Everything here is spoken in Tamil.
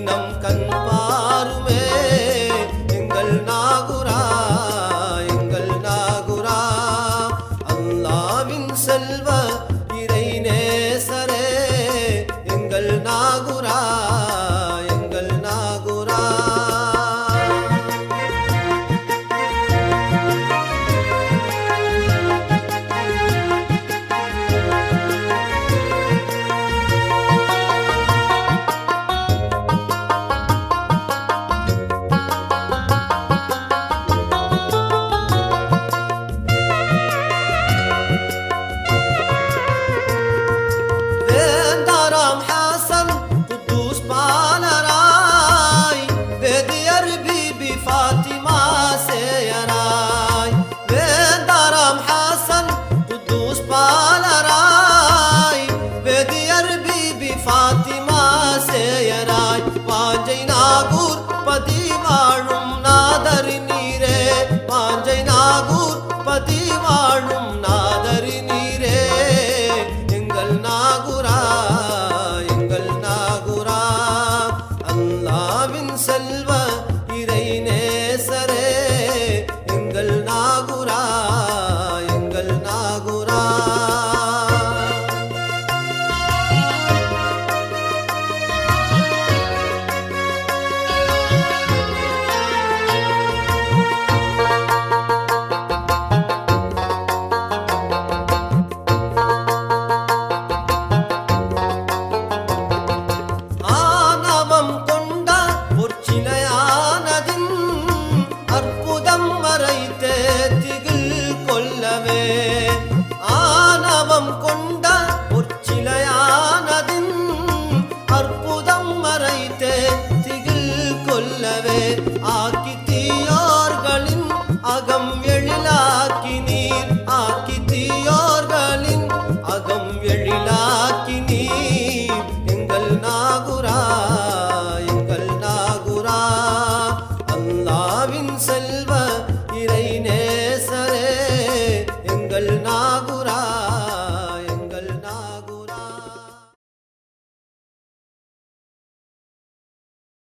நம் கண் பாருமே எங்கள் நாகுரா எங்கள் நாகுரா அல்லாவின் செல்வ இறை நேசரே எங்கள் நாகுரா எங்கள் நாகுரா பாஞ்சை நாகூர் பதிவாழும் நாதரி நீரே பாஞ்சை நாகூர் பதிவாழும் நாதரி நீரே எங்கள் நாகுரா எங்கள் நாகுரா அல்லாவின் செல்வ இறை நேசரே எங்கள் நாகுரா எங்கள் நாகுரா ஆணவம் கொண்ட பொற்சிலையானதின் அற்புதம் மறைத்தே திகில் கொள்ளவே ஆக்கி தீயோர்களின் அகம் எழிலாக்கி நீர் ஆக்கி தீயோர்களின் அகம் எழிலாக்கி நீர் எங்கள் நாகுரா எங்கள் நாகுரா அல்லாவின் செல்வ இறை நேசரே எங்கள் நாகு